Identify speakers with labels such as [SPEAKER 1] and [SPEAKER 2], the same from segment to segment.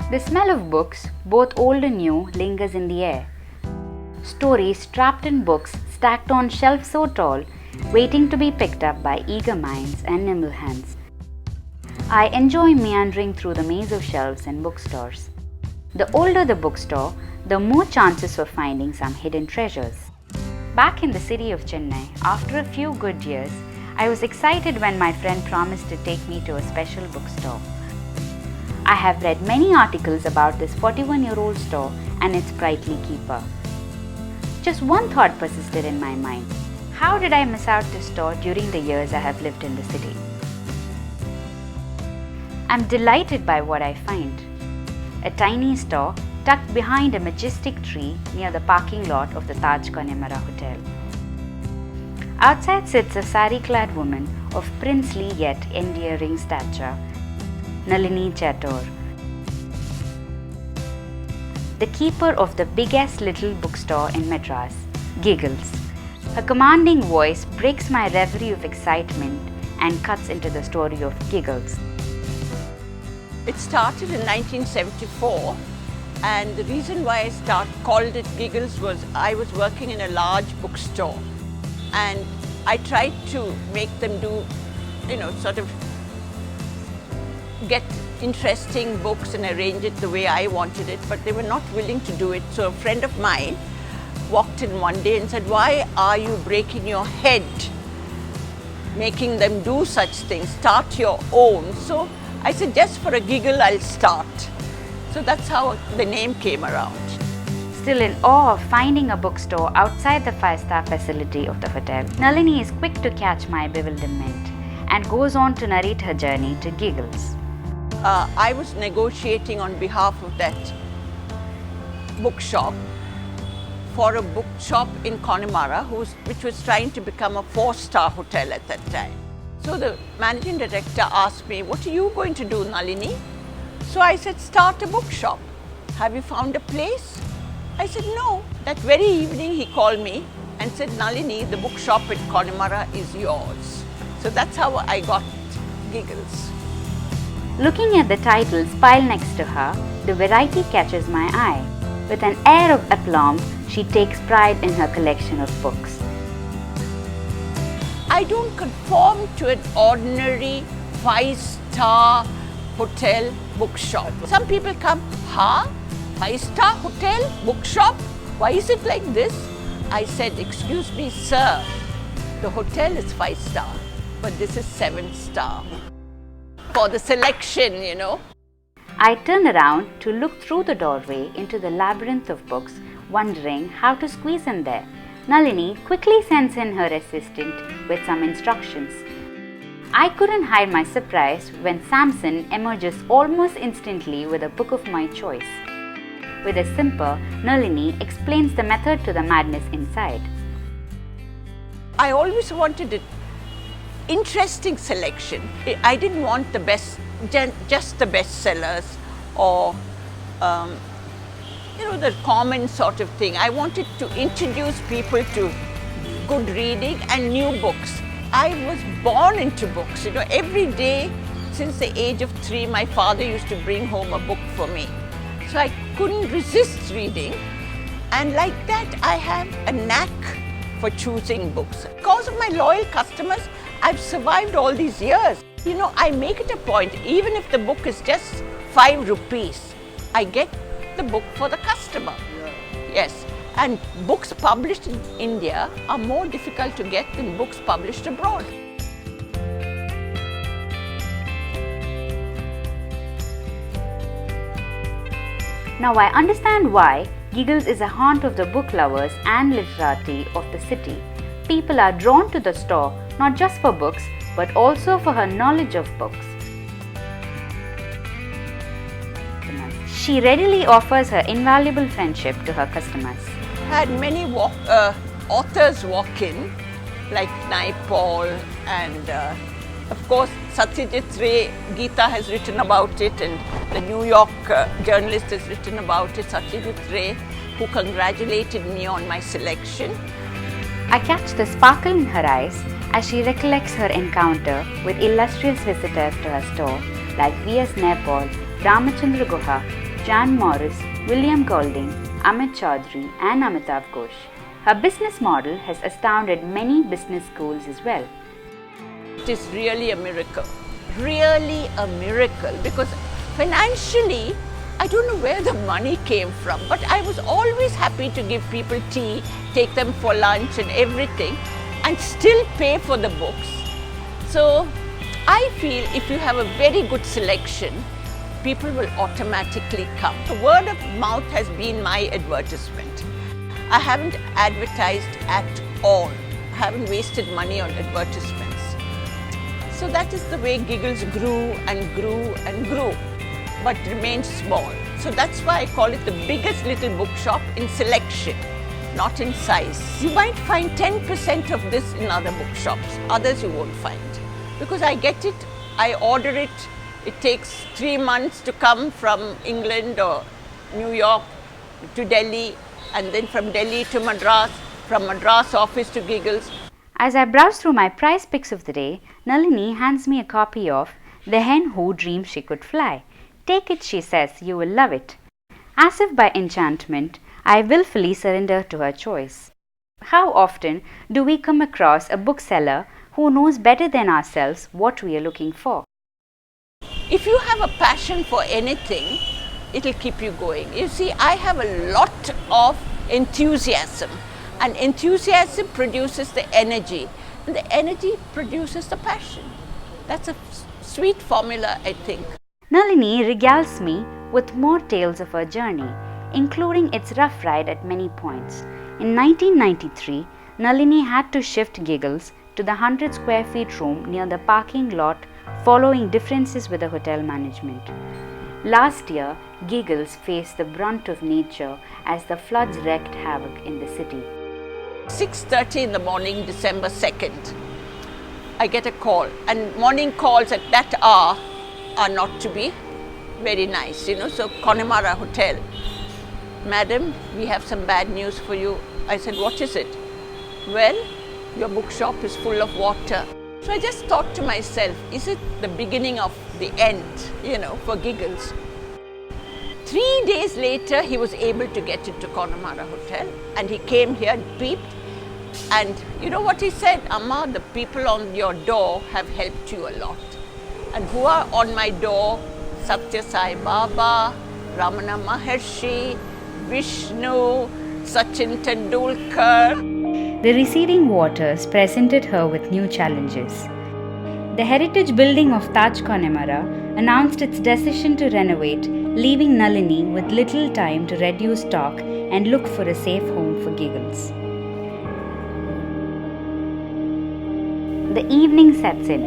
[SPEAKER 1] The smell of books, both old and new, lingers in the air. Stories trapped in books stacked on shelves so tall, waiting to be picked up by eager minds and nimble hands. I enjoy meandering through the maze of shelves in bookstores. The older the bookstore, the more chances of finding some hidden treasures. Back in the city of Chennai, after a few good years, I was excited when my friend promised to take me to a special bookstore. I have read many articles about this 41-year-old store and its sprightly keeper. Just one thought persisted in my mind. How did I miss out this store during the years I have lived in the city? I'm delighted by what I find. A tiny store tucked behind a majestic tree near the parking lot of the Taj Connemara Hotel. Outside sits a sari-clad woman of princely yet endearing stature, Nalini Chatur, the keeper of the biggest little bookstore in Madras, Giggles. Her commanding voice breaks my reverie of excitement and cuts into the story of Giggles.
[SPEAKER 2] It started in 1974, and the reason why I called it Giggles was I was working in a large bookstore, and I tried to make them do, sort of get interesting books and arrange it the way I wanted it, but they were not willing to do it. So a friend of mine walked in one day and said, "Why are you breaking your head making them do such things? Start your own." So I said, just for a giggle, I'll start. So that's how the name came around.
[SPEAKER 1] Still in awe of finding a bookstore outside the 5-star facility of the hotel, Nalini is quick to catch my bewilderment and goes on to narrate her journey to Giggles.
[SPEAKER 2] I was negotiating on behalf of that bookshop for a bookshop in Connemara, which was trying to become a 4-star hotel at that time. So the managing director asked me, "What are you going to do, Nalini?" So I said, "Start a bookshop. Have you found a place?" I said, "No." That very evening he called me and said, "Nalini, the bookshop at Connemara is yours." So that's how I got Giggles.
[SPEAKER 1] Looking at the titles piled next to her, the variety catches my eye. With an air of aplomb, she takes pride in her collection of books.
[SPEAKER 2] I don't conform to an ordinary 5-star hotel bookshop. Some people come, 5-star hotel bookshop? Why is it like this? I said, "Excuse me, sir, the hotel is 5-star, but this is 7-star. For the selection,
[SPEAKER 1] I turn around to look through the doorway into the labyrinth of books, wondering how to squeeze in there. Nalini quickly sends in her assistant with some instructions. I couldn't hide my surprise when Samson emerges almost instantly with a book of my choice. With a simper, Nalini explains the method to the madness inside.
[SPEAKER 2] I always wanted an interesting selection. I didn't want the best, just the bestsellers or the common sort of thing. I wanted to introduce people to good reading and new books. I was born into books. Every day since the age of 3, my father used to bring home a book for me. So I couldn't resist reading. And like that, I have a knack for choosing books. Because of my loyal customers, I've survived all these years. I make it a point, even if the book is just 5 rupees, I get the book for the customer. Yes, and books published in India are more difficult to get than books published abroad.
[SPEAKER 1] Now I understand why Giggles is a haunt of the book lovers and literati of the city. People are drawn to the store not just for books, but also for her knowledge of books. She readily offers her invaluable friendship to her customers.
[SPEAKER 2] Had many authors walk in, like Naipaul and of course Satyajit Ray. Geeta has written about it, and the New York journalist has written about it, Satyajit Ray, who congratulated me on my selection.
[SPEAKER 1] I catch the sparkle in her eyes as she recollects her encounter with illustrious visitors to her store like V.S. Naipaul, Ramachandra Guha, Jan Morris, William Golding, Amit Chaudhary, and Amitav Ghosh. Her business model has astounded many business schools as well.
[SPEAKER 2] It is really a miracle. Really a miracle, because financially, I don't know where the money came from, but I was always happy to give people tea, take them for lunch and everything, and still pay for the books. So I feel if you have a very good selection, people will automatically come. The word of mouth has been my advertisement. I haven't advertised at all. I haven't wasted money on advertisements. So that is the way Giggles grew and grew and grew, but remained small. So that's why I call it the biggest little bookshop in selection, not in size. You might find 10% of this in other bookshops, others you won't find. Because I get it, I order it, it takes 3 months to come from England or New York to Delhi, and then from Delhi to Madras, from Madras office to Giggles.
[SPEAKER 1] As I browse through my prize picks of the day, Nalini hands me a copy of The Hen Who Dreamed She Could Fly. Take it, she says, you will love it. As if by enchantment, I willfully surrender to her choice. How often do we come across a bookseller who knows better than ourselves what we are looking for?
[SPEAKER 2] If you have a passion for anything, it'll keep you going. You see, I have a lot of enthusiasm, and enthusiasm produces the energy, and the energy produces the passion. That's a sweet formula, I think.
[SPEAKER 1] Nalini regales me with more tales of her journey, including its rough ride at many points. In 1993, Nalini had to shift Giggles to the 100 square feet room near the parking lot following differences with the hotel management. Last year, Giggles faced the brunt of nature as the floods wreaked havoc in the city.
[SPEAKER 2] 6:30 in the morning, December 2nd, I get a call, and morning calls at that hour are not to be very nice, So Connemara Hotel, madam, we have some bad news for you. I said, what is it? Well, your bookshop is full of water. So I just thought to myself, is it the beginning of the end, for Giggles? 3 days later, he was able to get into Connemara Hotel, and he came here, peeped, and you know what he said? Amma, the people on your door have helped you a lot. And who are on my door? Satya Sai Baba, Ramana Maharshi, Vishnu, Sachin Tendulkar.
[SPEAKER 1] The receding waters presented her with new challenges. The heritage building of Taj Connemara announced its decision to renovate, leaving Nalini with little time to reduce stock and look for a safe home for Giggles. The evening sets in.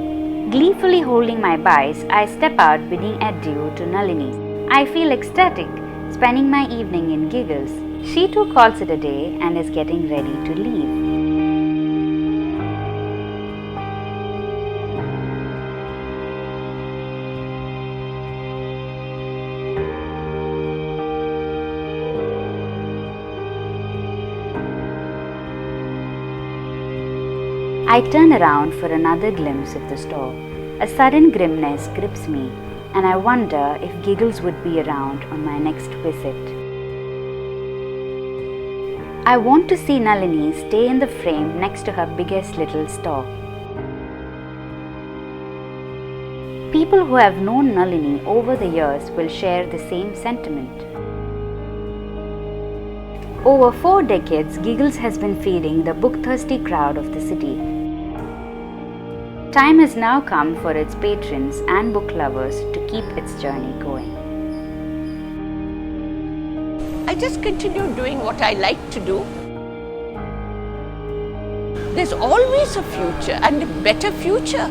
[SPEAKER 1] Gleefully holding my buys, I step out bidding adieu to Nalini. I feel ecstatic, spending my evening in Giggles. She too calls it a day and is getting ready to leave. I turn around for another glimpse of the store. A sudden grimness grips me, and I wonder if Giggles would be around on my next visit. I want to see Nalini stay in the frame next to her biggest little store. People who have known Nalini over the years will share the same sentiment. Over 4 decades, Giggles has been feeding the book-thirsty crowd of the city. Time has now come for its patrons and book lovers to keep its journey going.
[SPEAKER 2] I just continue doing what I like to do. There's always a future, and a better future.